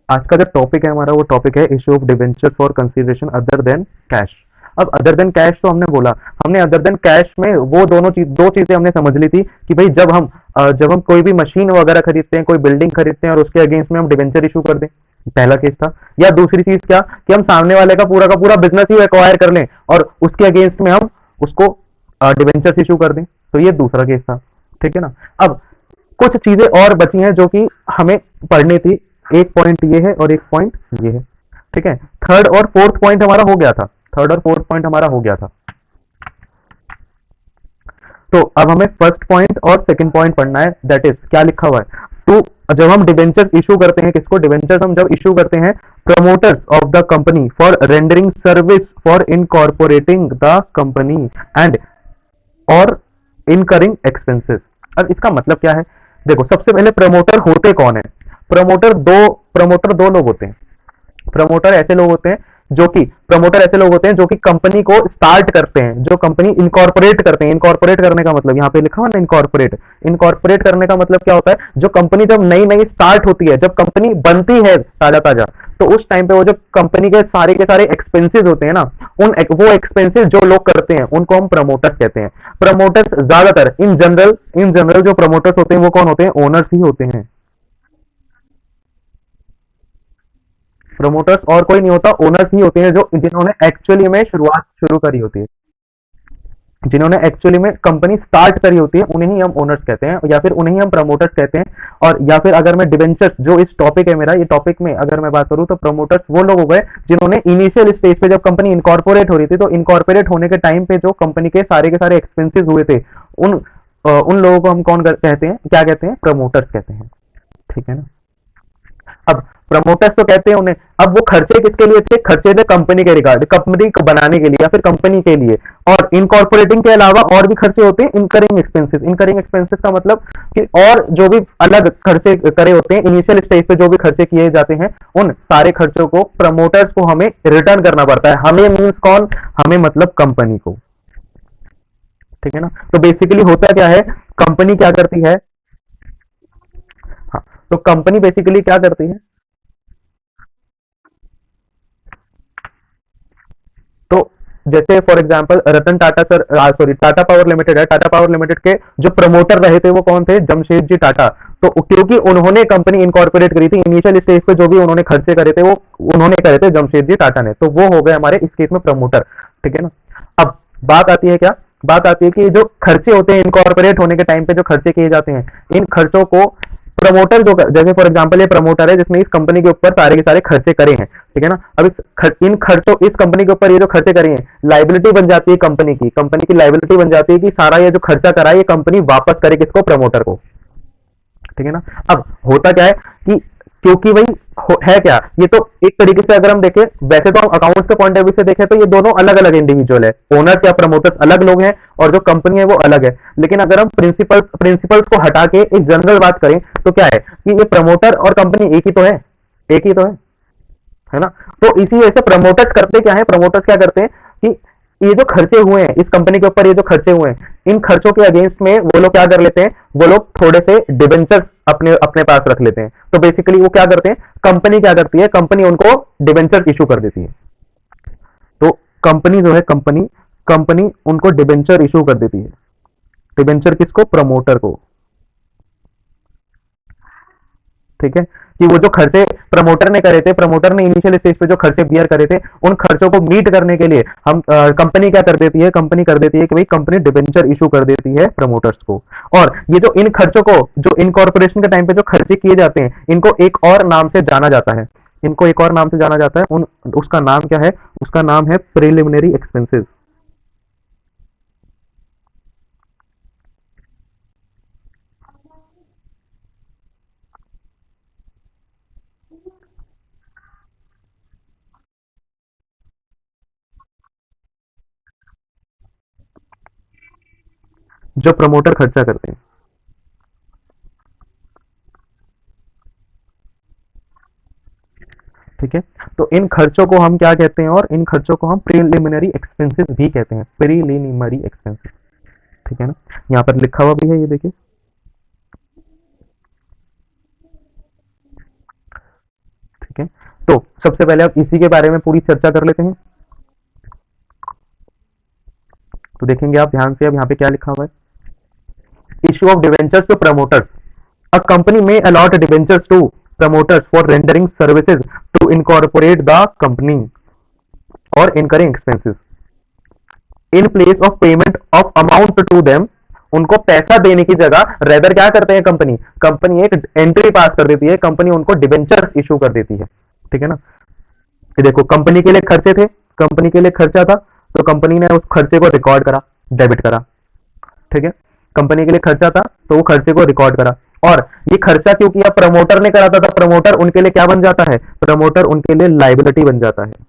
आज का जो टॉपिक है हमारा, वो टॉपिक है issue of debenture for consideration other than cash. अब अदर देन कैश तो हमने बोला, हमने अदर देन कैश में वो दो चीजें हमने समझ ली थी कि भाई जब हम कोई भी मशीन वगैरह खरीदते हैं, कोई बिल्डिंग खरीदते हैं और उसके अगेंस्ट में हम डिबेंचर इशू कर दें, पहला केस था। या दूसरी चीज क्या, कि हम सामने वाले का पूरा बिजनेस ही एक्वायर कर लें और उसके अगेंस्ट में हम उसको डिबेंचर इशू कर दें, तो ये दूसरा केस था। ठीक है ना। अब कुछ चीजें और बची हैं जो कि हमें पढ़नी थी। एक पॉइंट ये है और एक पॉइंट ये है। ठीक है, थर्ड और फोर्थ पॉइंट हमारा हो गया था, थर्ड और फोर्थ पॉइंट हमारा हो गया था। तो अब हमें फर्स्ट पॉइंट और सेकंड पॉइंट पढ़ना है, दैट इज क्या लिखा हुआ है। तो जब हम डिबेंचर इशू करते हैं, किसको डिबेंचर हम जब इशू करते हैं, promoters of the company for rendering service for incorporating the company and और इनकरिंग एक्सपेंसेस। अब इसका मतलब क्या है, देखो सबसे पहले प्रमोटर होते कौन है। प्रमोटर दो लोग होते हैं। प्रमोटर ऐसे लोग होते हैं जो कि कंपनी को स्टार्ट करते हैं, जो कंपनी इनकॉर्पोरेट करते हैं। इनकॉर्पोरेट करने का मतलब यहाँ पे लिखा हुआ ना, इनकॉर्पोरेट। इनकॉर्पोरेट करने का मतलब क्या होता है, जो कंपनी जब नई नई स्टार्ट होती है, जब कंपनी बनती है ताजा ताजा, तो उस टाइम पे वो जो कंपनी के सारे एक्सपेंसेस होते हैं ना, वो एक्सपेंसेस जो लोग करते हैं उनको हम प्रमोटर्स कहते हैं। प्रमोटर्स ज्यादातर इन जनरल जो प्रमोटर्स होते हैं वो कौन होते हैं, ओनर्स ही होते हैं। प्रमोटर्स और कोई नहीं होता, ओनर्स ही होते हैं, जो जिन्होंने एक्चुअली में शुरुआत शुरू करी होती है, जिन्होंने एक्चुअली में कंपनी स्टार्ट करी होती है, उन्हें ही हम ओनर्स कहते हैं या फिर उन्हें ही हम प्रमोटर्स कहते हैं। और या फिर अगर मैं डिवेंचर्स, जो इस टॉपिक है मेरा, ये टॉपिक में अगर मैं बात करूं, तो प्रमोटर्स वो लोग हो गए जिन्होंने इनिशियल स्टेज पे, जब कंपनी इनकॉर्पोरेट हो रही थी, तो इनकॉर्पोरेट होने के टाइम पे जो कंपनी के सारे एक्सपेंसेस हुए थे, उन लोगों को हम कहते हैं, क्या कहते हैं, प्रमोटर्स कहते हैं। ठीक है ना। अब प्रमोटर्स तो कहते हैं उन्हें। अब वो खर्चे किसके लिए थे, खर्चे थे कंपनी के रिगार्ड, कंपनी को बनाने के लिए या फिर कंपनी के लिए। और इनकॉर्पोरेटिंग के अलावा और भी खर्चे होते हैं, इनकरिंग एक्सपेंसेस। इनकरिंग एक्सपेंसेस का मतलब कि और जो भी अलग खर्चे करे होते हैं, इनिशियल स्टेज पे जो भी खर्चे किए जाते हैं, उन सारे खर्चों को प्रमोटर्स को हमें रिटर्न करना पड़ता है। हमें मीन्स कौन, हमें मतलब कंपनी को। ठीक है ना। तो बेसिकली होता क्या है, कंपनी क्या करती है, हाँ, तो कंपनी बेसिकली क्या करती है, तो जैसे for example Ratan Tata sir, sorry, Tata power limited है। टाटा पावर लिमिटेड के जो प्रमोटर रहे थे वो कौन थे, जमशेद जी टाटा। तो क्योंकि उन्होंने कंपनी इनकॉर्पोरेट करी थी, इनिशियल स्टेज पे जो भी उन्होंने खर्चे करे थे वो उन्होंने करे थे, जमशेद जी टाटा ने। तो वो हो गए हमारे इस केस में प्रमोटर। ठीक है ना। अब बात आती है क्या, बात आती है कि जो खर्चे होते हैं इनकॉर्पोरेट होने के टाइम पे, जो खर्चे किए जाते हैं, इन खर्चों को प्रमोटर जो जैसे फॉर एग्जांपल ये प्रमोटर है जिसने इस कंपनी के ऊपर सारे के सारे खर्चे करे हैं। ठीक है ना। अब इन खर्चों, इस कंपनी के ऊपर ये जो खर्चे करे हैं, लाइबिलिटी बन जाती है कंपनी की लाइबिलिटी बन जाती है कि सारा ये जो खर्चा करा है ये कंपनी वापस करे किसको, प्रमोटर को। ठीक है ना। अब होता क्या है कि क्योंकि भाई है क्या, ये तो एक तरीके से अगर हम देखें, वैसे तो हम अकाउंट्स के पॉइंट ऑफ व्यू से देखें तो ये दोनों अलग अलग इंडिविजुअल है, ओनर्स या प्रमोटर्स अलग लोग हैं और जो कंपनी है वो अलग है। लेकिन अगर हम प्रिंसिपल्स को हटा के एक जनरल बात करें तो क्या है कि ये प्रमोटर और कंपनी एक ही तो है, एक ही तो है ना। तो इसी वजह से प्रमोटर्स करते क्या है, प्रमोटर्स क्या करते हैं कि ये जो खर्चे हुए हैं इस कंपनी के ऊपर, ये जो खर्चे हुए हैं, इन खर्चों के अगेंस्ट में वो लोग क्या कर लेते हैं, वो लोग थोड़े से डिबेंचर्स अपने अपने पास रख लेते हैं। तो बेसिकली वो क्या करते हैं, कंपनी क्या करती है, कंपनी उनको डिबेंचर इशू कर देती है। तो कंपनी जो है, कंपनी उनको डिबेंचर इशू कर देती है। डिबेंचर किसको, प्रमोटर को। ठीक है, कि वो जो खर्चे प्रमोटर ने करे थे, प्रमोटर ने इनिशियल स्टेज पे जो खर्चे बियर करे थे, उन खर्चों को मीट करने के लिए हम कंपनी क्या कर देती है, कंपनी कर देती है कि भाई कंपनी डिबेंचर इशू कर देती है प्रमोटर्स को। और ये जो इन खर्चों को, जो इनकॉर्पोरेशन के टाइम पे जो खर्चे किए जाते हैं, इनको एक और नाम से जाना जाता है, इनको एक और नाम से जाना जाता है। उसका नाम क्या है, उसका नाम है प्रिलिमिनरी एक्सपेंसेस। जो प्रमोटर खर्चा करते हैं। ठीक है, तो इन खर्चों को हम क्या कहते हैं, और इन खर्चों को हम प्रीलिमिनरी एक्सपेंसेस भी कहते हैं, प्रीलिमिनरी एक्सपेंसेस। ठीक है ना। यहाँ पर लिखा हुआ भी है, ये देखिए। ठीक है। तो सबसे पहले आप इसी के बारे में पूरी चर्चा कर लेते हैं। तो देखेंगे आप ध्यान से, अब यहाँ पे क्या लिखा हुआ है, issue of debentures to promoters. A company में allot debentures to promoters for rendering services to incorporate the company or incurring expenses in place of payment of amount to them। उनको पैसा देने की जगह रेदर क्या करते हैं, कंपनी एक एंट्री पास कर देती है, कंपनी उनको डिबेंचर इशू कर देती है। ठीक है ना, कि देखो कंपनी के लिए खर्चे थे, कंपनी के लिए खर्चा था, तो कंपनी ने उस खर्चे को रिकॉर्ड करा, डेबिट करा। ठीक है, कंपनी के लिए खर्चा था तो वो खर्चे को रिकॉर्ड करा, और ये खर्चा क्यों किया, प्रमोटर ने करा था, तो प्रमोटर उनके लिए क्या बन जाता है, प्रमोटर उनके लिए लाइबिलिटी बन जाता है।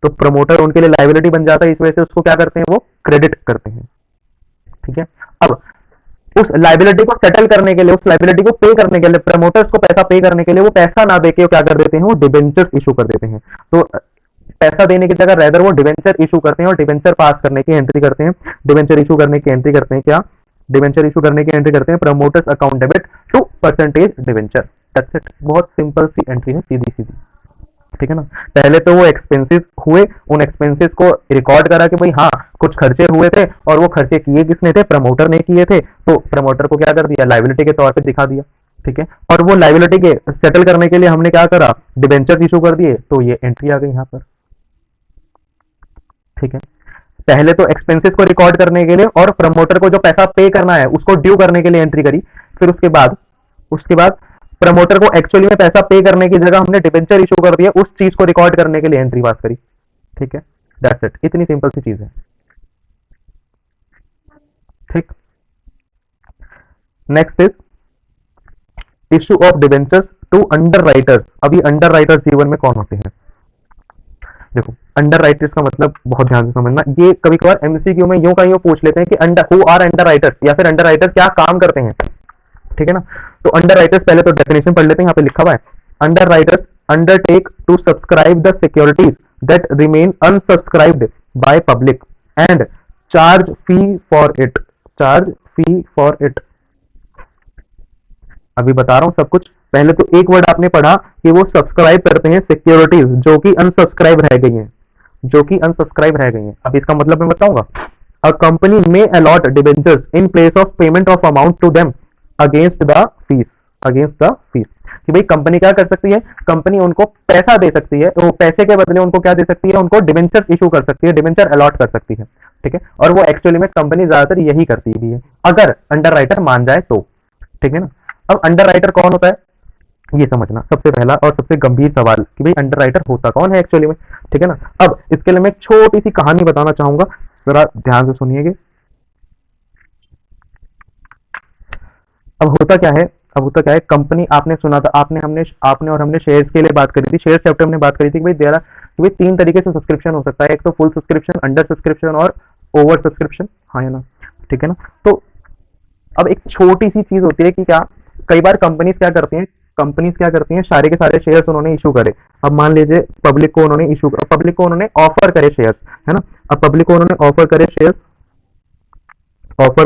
तो प्रमोटर उनके लिए लाइबिलिटी बन जाता है, इस वजह से उसको क्या करते हैं, वो क्रेडिट करते हैं। ठीक है, अब उस लाइबिलिटी को सेटल करने के लिए, उस लाइबिलिटी को पे करने के लिए, प्रमोटर्स को पैसा पे करने के लिए वो पैसा ना देके क्या कर देते हैं, वो डिबेंचर्स इशू कर देते हैं। तो पैसा देने की जगह रेदर वो डिबेंचर इशू करते हैं और डिबेंचर पास करने की एंट्री करते हैं। डिबेंचर इशू करने की एंट्री करते हैं, क्या डिबेंचर इशू करने की एंट्री करते हैं, promoters account debit to percentage debenture. That's it, बहुत सिंपल सी एंट्री है, सीधी सीधी। ठीक है ना, पहले तो वो एक्सपेंसेस हुए, उन एक्सपेंसेस को रिकॉर्ड करा कि भाई हाँ कुछ खर्चे हुए थे, और वो खर्चे किए किसने थे, प्रमोटर ने किए थे, तो प्रमोटर को क्या कर दिया, लाइबिलिटी के तौर पे दिखा दिया। ठीक है, और वो लाइबिलिटी के सेटल करने के लिए हमने क्या करा, डिबेंचर इशू कर दिए, तो ये एंट्री आ गई यहाँ पर। ठीक है, पहले तो एक्सपेंसेस को रिकॉर्ड करने के लिए और प्रमोटर को जो पैसा पे करना है उसको ड्यू करने के लिए एंट्री करी, फिर उसके बाद प्रमोटर को एक्चुअली में पैसा पे करने की जगह हमने डिबेंचर इशू कर दिया, उस चीज को रिकॉर्ड करने के लिए एंट्री पास करी। ठीक है, दैट्स इट, इतनी सिंपल सी चीज है। ठीक, next is issue of debentures to underwriters. अभी अंडर राइटर्स जीवन में कौन होते हैं, देखो अंडर राइटर्स का मतलब बहुत ध्यान से समझना, ये कभी कभार एमसीक्यू में यूं का यूं पूछ लेते हैं कि under who are underwriters, या फिर अंडर राइटर्स क्या काम करते हैं। ठीक है ना, तो अंडर राइटर्स पहले तो डेफिनेशन पढ़ लेते हैं, यहाँ पे लिखा हुआ है, underwriters undertake to subscribe the securities that remain unsubscribed by public and charge fee for it. Charge fee for it, अभी बता रहा हूं सब कुछ। पहले तो एक वर्ड आपने पढ़ा कि वो सब्सक्राइब करते हैं सिक्योरिटीज जो कि अनसब्सक्राइब रह गई हैं, जो कि अनसब्सक्राइब रह गई हैं। अब इसका मतलब मैं बताऊंगा, अ कंपनी में allot debentures in place of payment of amount to them against the fees, against the fees, कि भाई कंपनी क्या कर सकती है, कंपनी उनको पैसा दे सकती है, वो पैसे के बदले उनको क्या दे सकती है, उनको डिबेंचर इशू कर सकती है, डिबेंचर अलॉट कर सकती है। ठीक है, और वो एक्चुअली में कंपनी ज्यादातर यही करती भी है, अगर अंडर राइटर मान जाए तो। ठीक है ना, अब अंडर राइटर कौन होता है, ये समझना सबसे पहला और सबसे गंभीर सवाल कि भाई अंडर राइटर होता कौन है एक्चुअली में। ठीक है ना, अब इसके लिए मैं एक छोटी सी कहानी बताना चाहूंगा, जरा ध्यान से सुनिएगा। अब होता क्या है, कंपनी, आपने सुना था, आपने और हमने शेयर्स के लिए बात करी थी, शेयर चैप्टर में बात करी थी कि भाई 3 तरीके से सब्सक्रिप्शन हो सकता है, एक तो फुल सब्सक्रिप्शन, अंडर सब्सक्रिप्शन और ओवर सब्सक्रिप्शन, हाँ या ना। ठीक है ना, तो अब एक छोटी सी चीज होती है कि क्या कई बार कंपनीज क्या करती हैं, सारे के सारे शेयर्स उन्होंने इशू करे। अब मान लीजिए पब्लिक को उन्होंने ऑफर करे शेयर्स, है ना। अब पब्लिक को उन्होंने ऑफर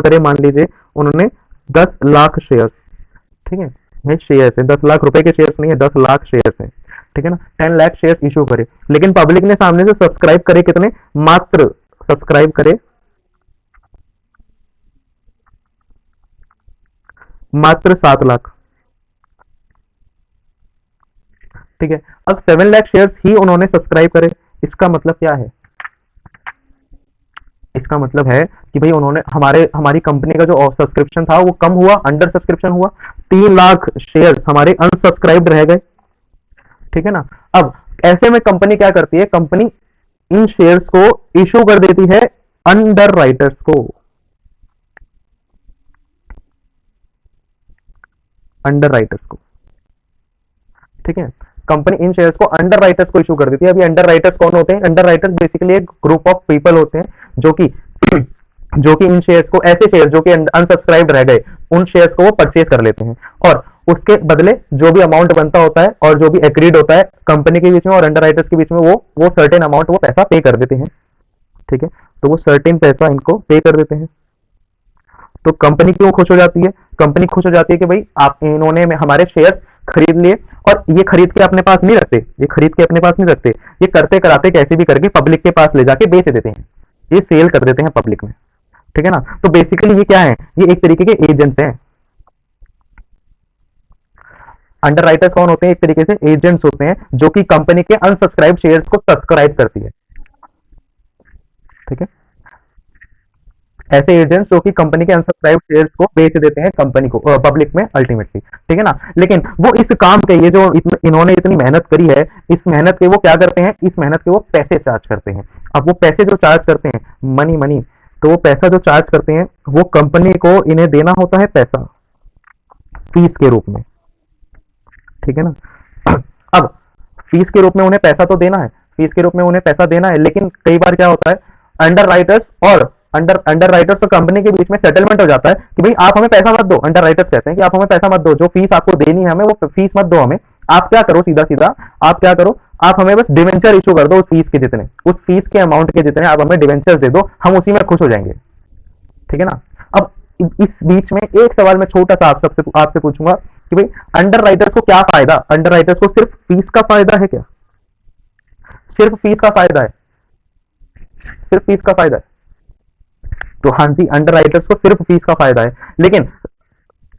करे, मान लीजिए उन्होंने 10 लाख शेयर्स। ठीक है, ये शेयर्स है, 10 लाख रुपए के शेयर्स नहीं है, 10 लाख शेयर्स है। ठीक है ना, 10 लाख शेयर्स इशू करे, लेकिन पब्लिक ने सामने से सब्सक्राइब करे कितने, मात्र सब्सक्राइब करे मात्र 7 लाख। ठीक है, अब 7 लाख शेयर्स ही उन्होंने सब्सक्राइब करे, इसका मतलब क्या है, इसका मतलब है कि भाई उन्होंने हमारी कंपनी का जो सब्सक्रिप्शन था वो कम हुआ, अंडर सब्सक्रिप्शन हुआ, 3 लाख शेयर्स हमारे अनसब्सक्राइब्ड रह गए। ठीक है ना, अब ऐसे में कंपनी क्या करती है, कंपनी इन शेयर्स को इशू कर देती है अंडर राइटर्स को, अंडर राइटर्स को। ठीक है, कंपनी इन शेयर्स को अंडर राइटर्स को इशू कर देती है। अभी अंडर राइटर्स कौन होते हैं, अंडर राइटर्स बेसिकली एक ग्रुप ऑफ पीपल होते हैं जो कि इन शेयर्स को, ऐसे शेयर जो कि अनसब्सक्राइब्ड रह गए, उन शेयर्स को वो परचेज कर लेते हैं, और उसके बदले जो भी अमाउंट बनता होता है और जो भी एग्रीड होता है कंपनी के बीच में और अंडर राइटर्स के बीच में, वो सर्टेन अमाउंट वो पैसा पे कर देते हैं। ठीक है, तो वो सर्टेन पैसा इनको पे कर देते हैं। तो कंपनी क्यों खुश हो जाती है, कंपनी खुश हो जाती है कि भाई आप इन्होंने हमारे शेयर खरीद लिए, और ये खरीद के अपने पास नहीं रखते, ये खरीद के अपने पास नहीं रखते, ये करते कराते कैसे भी करके पब्लिक के पास ले जाके बेच देते हैं, ये सेल कर देते हैं पब्लिक में, ठीक है ना। तो बेसिकली ये क्या है, ये एक तरीके के एजेंट्स हैं। अंडर राइटर्स कौन होते हैं, एक तरीके से एजेंट्स होते हैं जो कि कंपनी के अनसब्सक्राइब शेयर्स को सब्सक्राइब करती है, ठीक है। ऐसे एजेंट्स जो कि कंपनी के अनसब्सक्राइब शेयर्स को बेच देते हैं कंपनी को, पब्लिक में अल्टीमेटली, ठीक है ना। लेकिन वो इस काम के, ये जो इन्होंने इतनी मेहनत करी है, इस मेहनत के वो क्या करते हैं, इस मेहनत के वो पैसे चार्ज करते हैं। अब वो पैसे जो चार्ज करते हैं, मनी, तो वो पैसा जो चार्ज करते हैं वो कंपनी को इन्हें देना होता है पैसा फीस के रूप में, ठीक है ना। अब फीस के रूप में उन्हें पैसा तो देना है, फीस के रूप में उन्हें पैसा देना है, लेकिन कई बार क्या होता है, अंडर राइटर्स और अंडर राइटर्स और कंपनी के बीच में सेटलमेंट हो जाता है कि भाई आप हमें पैसा मत दो। अंडर राइटर्स कहते हैं कि आप हमें पैसा मत दो, जो फीस आपको देनी है हमें वो फीस मत दो हमें, आप क्या करो, सीधा सीधा आप क्या करो, आप हमें बस डिवेंचर इशू कर दो उस फीस के जितने, उस फीस के अमाउंट के जितने आप हमें डिवेंचर दे दो, हम उसी में खुश हो जाएंगे, ठीक है ना। अब इस बीच में एक सवाल मैं छोटा सा आपसे पूछूंगा कि भाई अंडर राइटर्स को क्या फायदा, अंडर राइटर्स को सिर्फ फीस का फायदा है क्या, सिर्फ फीस का फायदा है, सिर्फ फीस का फायदा है। तो हाँ जी, अंडर राइटर्स को सिर्फ फीस का फायदा है, लेकिन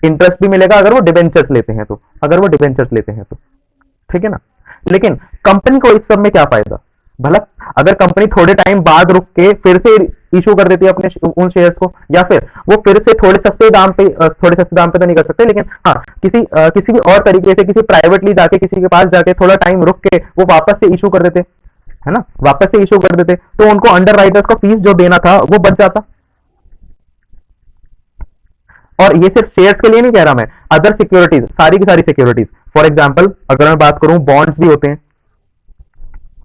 इंटरेस्ट भी मिलेगा अगर वो डिबेंचर्स लेते हैं तो, अगर वो डिबेंचर्स लेते हैं तो, ठीक है ना। लेकिन कंपनी को इस सब में क्या फायदा, भला अगर कंपनी थोड़े टाइम बाद रुक के फिर से इशू कर देती है अपने उन शेयर्स को, या फिर वो फिर से थोड़े सस्ते दाम पे तो नहीं कर सकते, लेकिन हाँ किसी भी और तरीके से, किसी प्राइवेटली जाके, किसी के पास जाके थोड़ा टाइम रुक के वो वापस से इशू कर देते, है ना, वापस से इशू कर देते, तो उनको अंडर राइटर्स को फीस जो देना था वो बच जाता। और ये सिर्फ शेयर्स के लिए नहीं कह रहा मैं, अदर सिक्योरिटीज, सारी की सारी सिक्योरिटीज, फॉर एग्जांपल अगर मैं बात करूं, बॉन्ड्स भी होते हैं,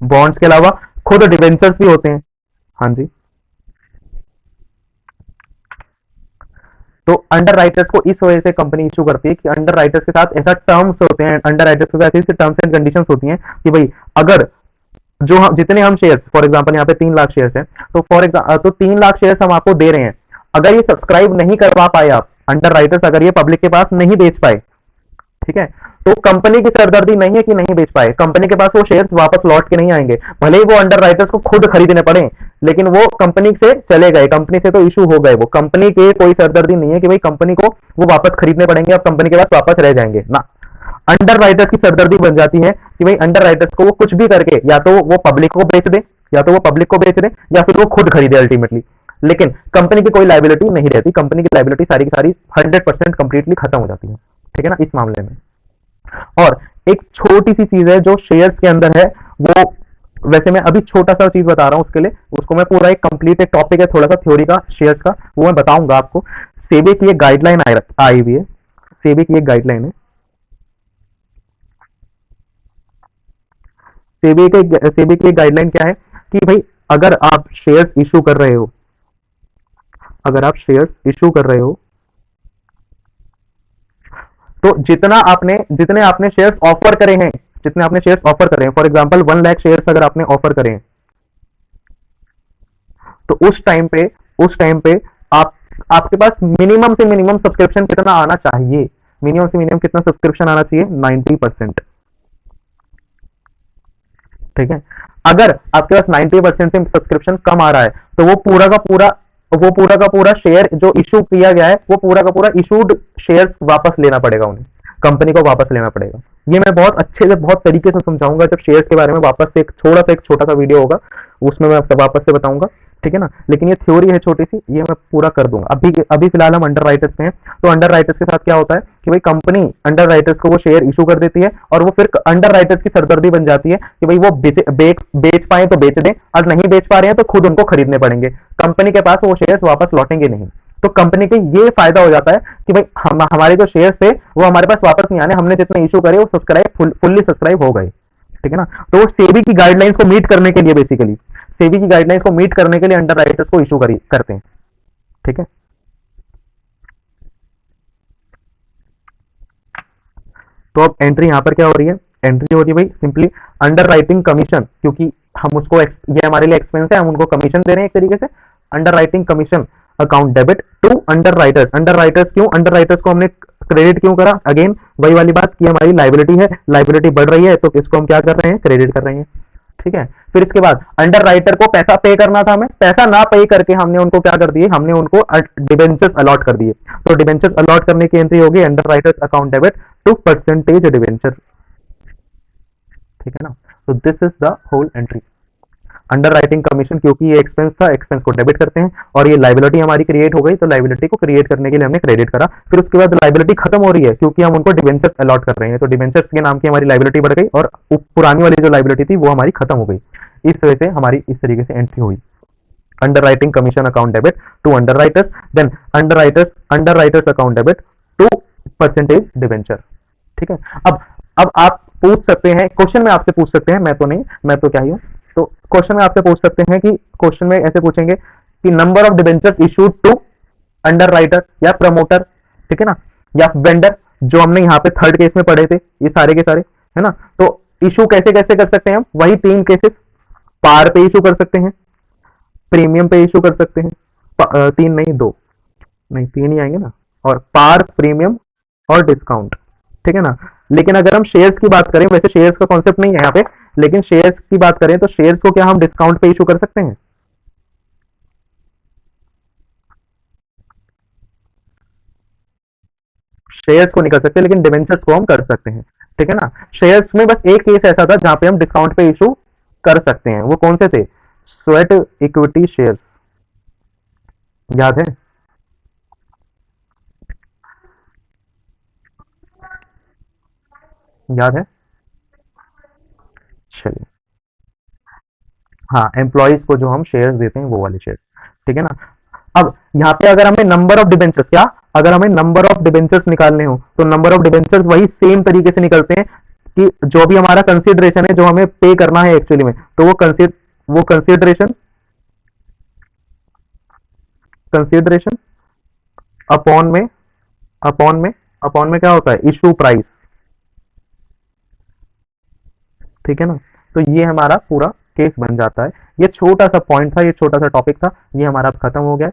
बॉन्ड्स के अलावा खुद डिवेंचर्स भी होते हैं, हाँ जी। तो अंडर राइटर्स को इस वजह से कंपनी इशू करती है कि अंडर राइटर्स के साथ ऐसा टर्म्स होते हैं, अंडर राइटर्स के साथ ऐसे टर्म्स एंड कंडीशंस होती हैं कि भाई अगर जो हम जितने हम शेयर्स, फॉर एग्जांपल यहाँ पे 3 लाख शेयर्स हैं, तो 3 लाख शेयर्स हम आपको दे रहे हैं, अगर ये सब्सक्राइब नहीं करवा पाए आप अंडर राइटर्स, अगर ये पब्लिक के पास नहीं बेच पाए, ठीक है, तो कंपनी की सरदर्दी नहीं है कि नहीं बेच पाए, कंपनी के पास वो शेयर्स वापस लौट के नहीं आएंगे, भले ही वो अंडर राइटर्स को खुद खरीदने पड़े, लेकिन वो कंपनी से चले गए, कंपनी से तो इशू हो गए, वो कंपनी के कोई सरदर्दी नहीं है कि भाई कंपनी को वो वापस खरीदने पड़ेंगे, अब कंपनी के पास वापस रह जाएंगे ना। अंडर राइटर्स की सरदर्दी बन जाती है कि भाई अंडर राइटर्स को वो कुछ भी करके या तो वो पब्लिक को बेच दे, या तो वो पब्लिक को बेच दे, या फिर वो खुद खरीदे अल्टीमेटली, लेकिन कंपनी की कोई लायबिलिटी नहीं रहती, कंपनी की लायबिलिटी सारी की सारी 100% कंप्लीटली खत्म हो जाती है, ठीक है ना, इस मामले में। और एक छोटी सी चीज है जो शेयर्स के अंदर है, वो वैसे मैं अभी छोटा सा चीज बता रहा हूं, उसके लिए उसको मैं पूरा एक कंप्लीट एक टॉपिक है थोड़ा सा थ्योरी का शेयर्स का, वो मैं बताऊंगा आपको। सेबी की एक गाइडलाइन आई हुई है, सेबी की एक गाइडलाइन है, सेबी की गाइडलाइन क्या है कि भाई अगर आप शेयर्स इशू कर रहे हो, अगर आप शेयर्स इशू कर रहे हो, तो जितने आपने शेयर्स ऑफर करे हैं, जितने आपने शेयर्स ऑफर करे हैं, फॉर एग्जांपल 1 लाख शेयर्स अगर आपने ऑफर करे हैं, तो उस टाइम पे आपके पास मिनिमम से मिनिमम सब्सक्रिप्शन कितना आना चाहिए, मिनिमम से मिनिमम कितना सब्सक्रिप्शन आना चाहिए, 90%, ठीक है। अगर आपके पास 90% से सब्सक्रिप्शन कम आ रहा है, तो वो पूरा का पूरा शेयर जो इशू किया गया है, वो पूरा का पूरा इशूड शेयर वापस लेना पड़ेगा उन्हें, कंपनी को वापस लेना पड़ेगा। ये मैं बहुत अच्छे से, बहुत तरीके से समझाऊंगा जब शेयर्स के बारे में, वापस से एक छोटा सा वीडियो होगा, उसमें मैं वापस से बताऊंगा, ठीक है ना। लेकिन ये थ्योरी है छोटी सी, ये मैं पूरा कर दूंगा। अभी फिलहाल हम अंडर राइटर्स पे हैं, तो अंडर राइटर्स के साथ क्या होता है कि भाई कंपनी अंडर राइटर्स को वो शेयर इशू कर देती है, और वो फिर अंडर राइटर्स की सरदर्दी बन जाती है कि भाई वो बेच पाए तो बेच दें, और नहीं बेच पा रहे हैं तो खुद उनको खरीदने पड़ेंगे, कंपनी के पास वो शेयर वापस लौटेंगे नहीं। तो कंपनी को ये फायदा हो जाता है कि भाई हमारे जो शेयर थे वो हमारे पास वापस नहीं आने, हमने जितने इशू करे वो फुल्ली सब्सक्राइब हो गए, ठीक है ना। तो वो सेबी की गाइडलाइंस को मीट करने के लिए, बेसिकली सेबी की गाइडलाइंस को मीट करने के लिए अंडर राइटर्स को इशू करते हैं, ठीक है। तो अब एंट्री यहां पर क्या हो रही है, एंट्री हो रही है भाई सिंपली अंडर राइटिंग कमीशन, क्योंकि हम उसको ये हमारे लिए एक्सपेंस है, हम उनको कमीशन दे रहे हैं एक तरीके से, underwriting commission account debit to underwriters. Underwriters क्यों, अंडर राइटर्स को हमने क्रेडिट क्यों करा, अगेन वही वाली बात कि हमारी लाइबिलिटी है, लाइबिलिटी बढ़ रही है तो इसको हम क्या कर रहे हैं, क्रेडिट कर रहे हैं। ठीक है, फिर इसके बाद अंडर राइटर को पैसा पे करना था, हमें पैसा ना पे करके हमने उनको क्या कर दिए, हमने उनको डिबेंचर्स अलॉट कर दिए। तो डिबेंचर्स अलॉट करने की एंट्री होगी underwriters account debit to percentage debenture. ठीक है ना, तो this is the whole entry. Underwriting commission, क्योंकि ये एक्सपेंस था, एक्सपेंस को डेबिट करते हैं, और ये लाइबिलिटी हमारी क्रिएट हो गई, तो लाइबिलिटी को क्रिएट करने के लिए हमने क्रेडिट करा। फिर उसके बाद लाइबिलिटी खत्म हो रही है क्योंकि हम उनको डिबेंचर्स अलॉट कर रहे हैं, तो डिबेंचर्स के नाम की हमारी लाइबिलिटी बढ़ गई और पुरानी वाली जो लाइबिलिटी थी वो हमारी खत्म हो गई। इस वजह से हमारी इस तरीके से एंट्री हुई, underwriting commission account debit to underwriters, then underwriters account debit to percentage debenture. ठीक है, अब आप पूछ सकते हैं, क्वेश्चन में आपसे पूछ सकते हैं, मैं तो नहीं, मैं तो क्या ही हूं, तो क्वेश्चन में आपसे पूछ सकते हैं कि क्वेश्चन में ऐसे पूछेंगे कि number of debentures issued to underwriter या प्रमोटर, ठीक है ना, या वेंडर, जो हमने यहाँ पे थर्ड केस में पढ़े थे, ये सारे के सारे, है ना। तो इशू कैसे कैसे कर सकते हैं हम, वही तीन केसेस, पार पे इशू कर सकते हैं, प्रीमियम पे इशू कर सकते हैं, तीन नहीं दो, नहीं तीन ही आएंगे ना, और पार, प्रीमियम और डिस्काउंट। ठीक है ना, लेकिन अगर हम शेयर्स की बात करें, वैसे शेयर्स का कॉन्सेप्ट नहीं है यहाँ पे, लेकिन शेयर्स की बात करें तो शेयर्स को क्या हम डिस्काउंट पे इशू कर सकते हैं, शेयर्स को नहीं कर सकते, लेकिन डिवेंचर्स को हम कर सकते हैं। ठीक है ना, शेयर्स में बस एक केस ऐसा था जहां पे हम डिस्काउंट पे इशू कर सकते हैं, वो कौन से थे, स्वेट इक्विटी शेयर्स, याद है, याद है, चलिए, हाँ, एम्प्लॉइज को जो हम शेयर्स देते हैं वो वाले शेयर। ठीक है ना, अब यहाँ पे अगर हमें नंबर ऑफ डिबेंचर्स, क्या, अगर हमें नंबर ऑफ डिबेंचर्स निकालने हो तो नंबर ऑफ डिबेंचर्स वही सेम तरीके से निकलते हैं कि जो भी हमारा कंसिडरेशन है, जो हमें पे करना है एक्चुअली में, तो वो कंसिडरेशन, कंसिडरेशन अपॉन में, अपॉन में, अपॉन में क्या होता है, इशू प्राइस। ठीक है ना, तो ये हमारा पूरा केस बन जाता है। ये छोटा सा पॉइंट था, ये छोटा सा टॉपिक था, ये हमारा खत्म हो गया।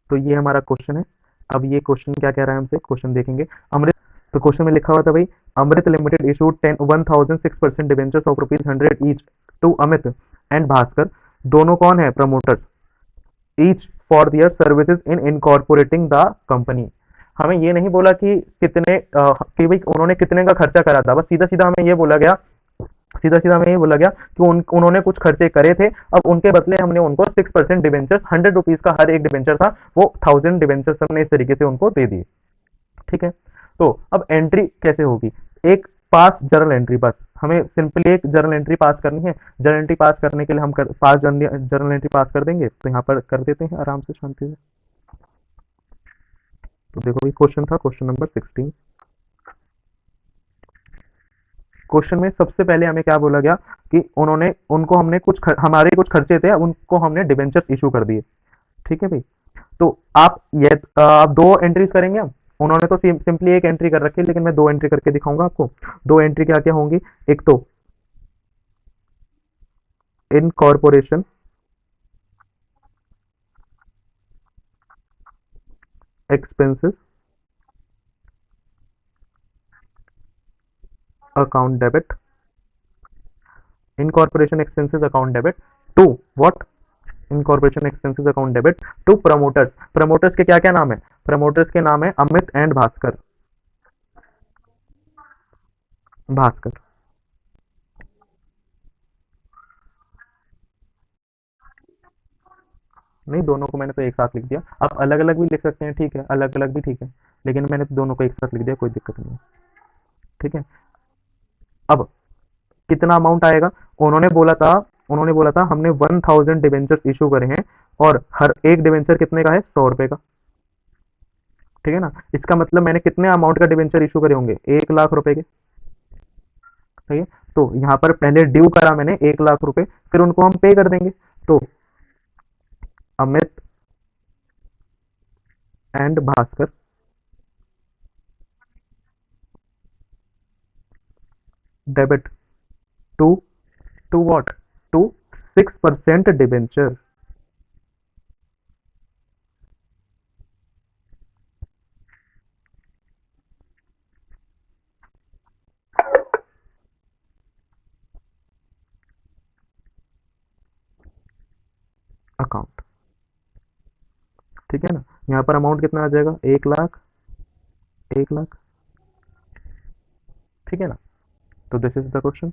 तो ये हमारा क्वेश्चन है। अब ये क्वेश्चन क्या कह रहा है हमसे, क्वेश्चन देखेंगे। अमृत, तो क्वेश्चन में लिखा हुआ था भाई, Amrit limited issued 1006% debentures of ₹100 each to Amit and Bhaskar, दोनों कौन है, promoters, each for their services in incorporating the company. हमें ये नहीं बोला कि कितने कि भाई उन्होंने कितने का खर्चा करा था, बस सीधा सीधा हमें ये बोला गया, सीधा सीधा हमें ये बोला गया कि उन्होंने कुछ खर्चे करे थे, अब उनके बदले हमने उनको 6% डिबेंचर्स, ₹100 का हर एक डिबेंचर था, वो 1000 डिबेंचर्स हमने इस तरीके से उनको दे दिए। ठीक है, तो अब एंट्री कैसे होगी, एक पास जर्नल एंट्री, बस हमें सिंपली एक जर्नल एंट्री पास करनी है। जर्नल एंट्री पास करने के लिए हम पास जर्नल एंट्री पास कर देंगे, तो यहाँ पर कर देते हैं आराम से, शांति से। तो देखो भाई, क्वेश्चन था क्वेश्चन नंबर 16। क्वेश्चन में सबसे पहले हमें क्या बोला गया कि उन्होंने उनको हमने हमारे कुछ खर्चे थे, अब उनको हमने डिबेंचर्स इशू कर दिए। ठीक है भाई, तो आप ये आप दो एंट्रीज करेंगे हम, उन्होंने तो सिंपली एक एंट्री कर रखी है, लेकिन मैं दो एंट्री करके दिखाऊंगा आपको। दो एंट्री क्या क्या होंगी, एक तो incorporation expenses account debit, incorporation expenses account debit to what, incorporation expenses account debit to promoters. Promoters के क्या क्या नाम है, प्रमोटर्स के नाम है अमित एंड भास्कर, भास्कर, नहीं दोनों को मैंने तो एक साथ लिख दिया, आप अलग अलग भी लिख सकते हैं, ठीक है, अलग अलग भी ठीक है, लेकिन मैंने तो दोनों को एक साथ लिख दिया, कोई दिक्कत नहीं है। ठीक है, अब कितना अमाउंट आएगा, उन्होंने बोला था, उन्होंने बोला था हमने 1000 डिबेंचर्स इशू करे हैं, और हर एक डिबेंचर कितने का है, ₹100 का। ठीक है ना, इसका मतलब मैंने कितने अमाउंट का डिबेंचर इशू करे होंगे, ₹1,00,000 के। सही है, तो यहाँ पर पहले ड्यू करा मैंने ₹1,00,000, फिर उनको हम पे कर देंगे। तो Amit and Bhaskar debit to, to what, to 6% debenture, account. ठीक है ना, यहाँ पर अमाउंट कितना आ जाएगा, 1 लाख, 1 लाख। ठीक है ना, तो this is the question.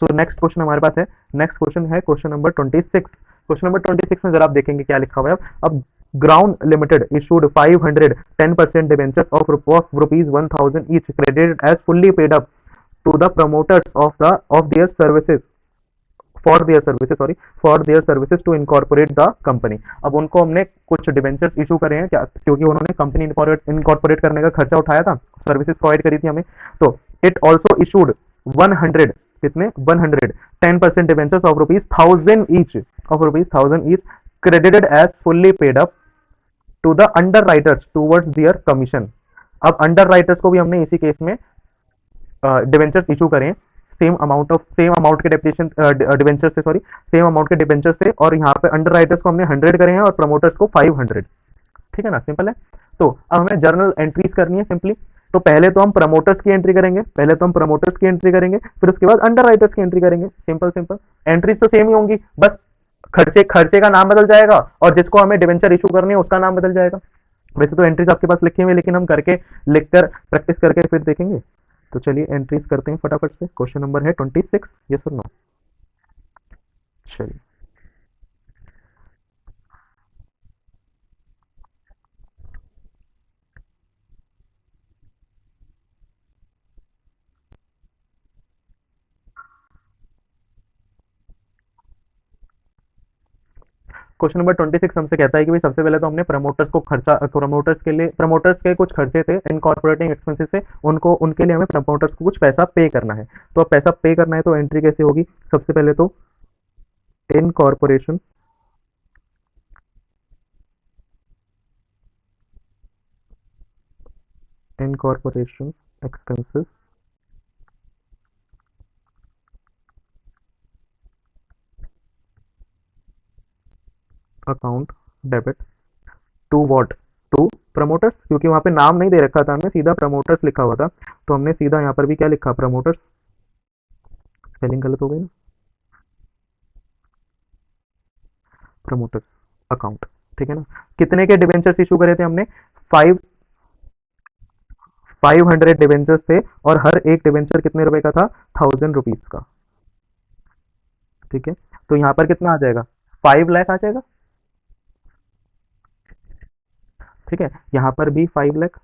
So next question हमारे पास है, नेक्स्ट क्वेश्चन है क्वेश्चन नंबर 26। क्वेश्चन नंबर 26 में जरा आप देखेंगे क्या लिखा हुआ है। अब ground limited issued 500 10% debentures of rupees 1000 each credited as fully paid up to the promoters of their services for their services to incorporate the company. अब उनको हमने कुछ डिबेंचर्स इशू करे हैं क्या, क्योंकि उन्होंने कंपनी इनकॉर्पोरेट करने का खर्चा उठाया था, सर्विसेज प्रोवाइड करी थी हमें। तो इट ऑल्सो इशूड 100, कितने, 100 10% debentures of rupees thousand each credited as fully paid up to the underwriters towards their commission. अब अंडर राइटर्स को भी हमने इसी केस में डिवेंचर्स इशू करें, सेम अमाउंट के डेप्रिसिएशन डिवेंचर से, सॉरी सेम अमाउंट के डिवेंचर से, और यहाँ पे अंडर राइटर्स को हमने 100 करे हैं और प्रमोटर्स को 500। ठीक है ना, सिंपल है। तो अब हमें जर्नल एंट्रीज करनी है सिंपली। तो पहले तो हम प्रमोटर्स की एंट्री करेंगे, फिर उसके बाद अंडर राइटर्स की एंट्री करेंगे। सिंपल सिंपल, एंट्रीज तो सेम ही होंगी, बस खर्चे खर्चे का नाम बदल जाएगा और जिसको हमें डिवेंचर इशू करनी है उसका नाम बदल जाएगा। वैसे तो एंट्रीज आपके पास लिखी हुई है, लेकिन हम करके लिखकर प्रैक्टिस करके फिर देखेंगे। तो चलिए एंट्रीज करते हैं फटाफट से। क्वेश्चन नंबर है 26, यस और नो। चलिए, क्वेश्चन नंबर 26 हमसे कहता है कि भाई सबसे पहले तो हमने प्रमोटर्स को खर्चा, प्रमोटर्स के कुछ खर्चे थे इनकॉर्पोरेटिंग एक्सपेंसेस से, उनको उनके लिए हमें प्रमोटर्स को कुछ पैसा पे करना है। तो अब पैसा पे करना है तो एंट्री कैसे होगी, सबसे पहले तो incorporation incorporation expenses account debit to what, to promoters, क्योंकि वहां पे नाम नहीं दे रखा था हमें, सीधा प्रमोटर्स लिखा हुआ था, तो हमने सीधा यहाँ पर भी क्या लिखा, प्रमोटर्स। स्पेलिंग गलत हो गई ना, प्रमोटर्स अकाउंट। ठीक है ना, कितने के डिवेंचर्स इशू करे थे हमने, 5 500 डिवेंचर्स थे और हर एक डिवेंचर कितने रुपए का था, 1000 रुपीज का। ठीक है, तो यहाँ पर कितना आ जाएगा, 5 लाख आ जाएगा। ठीक है, यहाँ पर भी 5 लाख।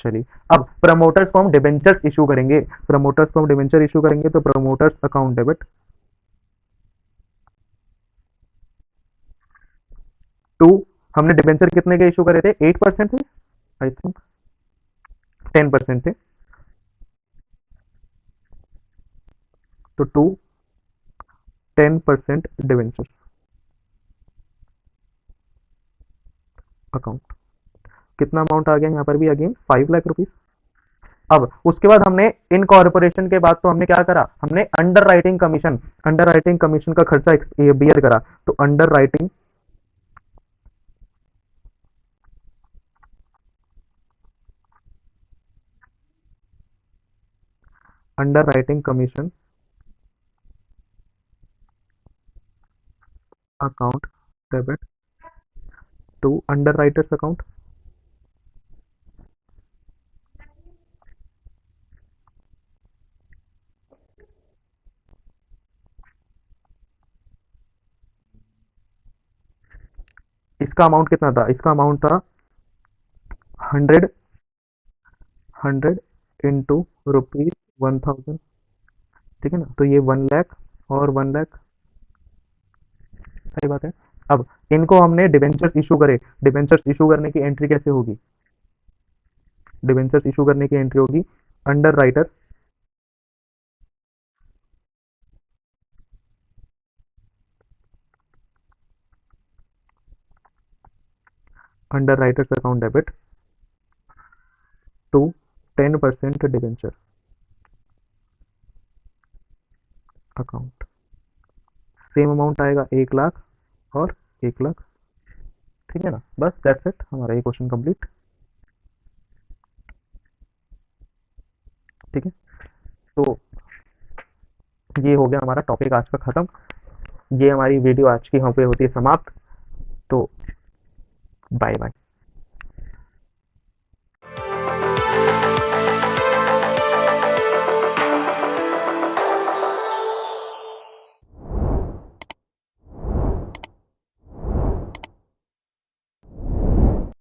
चलिए, अब प्रमोटर्स को हम डिवेंचर्स इशू करेंगे, तो प्रमोटर्स अकाउंट डेबिट टू, हमने डिवेंचर कितने के इशू करे थे, 8% थे आई थिंक, 10% थे, तो टू 10% डिवेंचर अकाउंट। कितना अमाउंट आ गया यहाँ पर भी, अगेन 5 लाख रुपीज। अब उसके बाद हमने इनकॉर्पोरेशन के बाद तो हमने क्या करा, हमने अंडर राइटिंग कमीशन का खर्चा बियर करा। तो underwriting commission account debit to underwriters account. इसका अमाउंट कितना था, इसका अमाउंट था 100, 100 इंटू रुपीज 1000। ठीक है ना, तो ये 1 लाख और 1 लाख, सही बात है। अब इनको हमने डिवेंचर्स इशू करे, डिवेंचर्स इशू करने की एंट्री कैसे होगी, डिवेंचर्स इशू करने की एंट्री होगी underwriter, underwriters account debit to 10% debenture account. Same amount आएगा 1 लाख और 1 लाख। ठीक है ना, बस दैट्स इट, हमारा ये क्वेश्चन कंप्लीट। ठीक है, तो ये हो गया हमारा टॉपिक आज का खत्म। ये हमारी वीडियो आज की यहाँ पे होती है समाप्त। तो बाय बाय।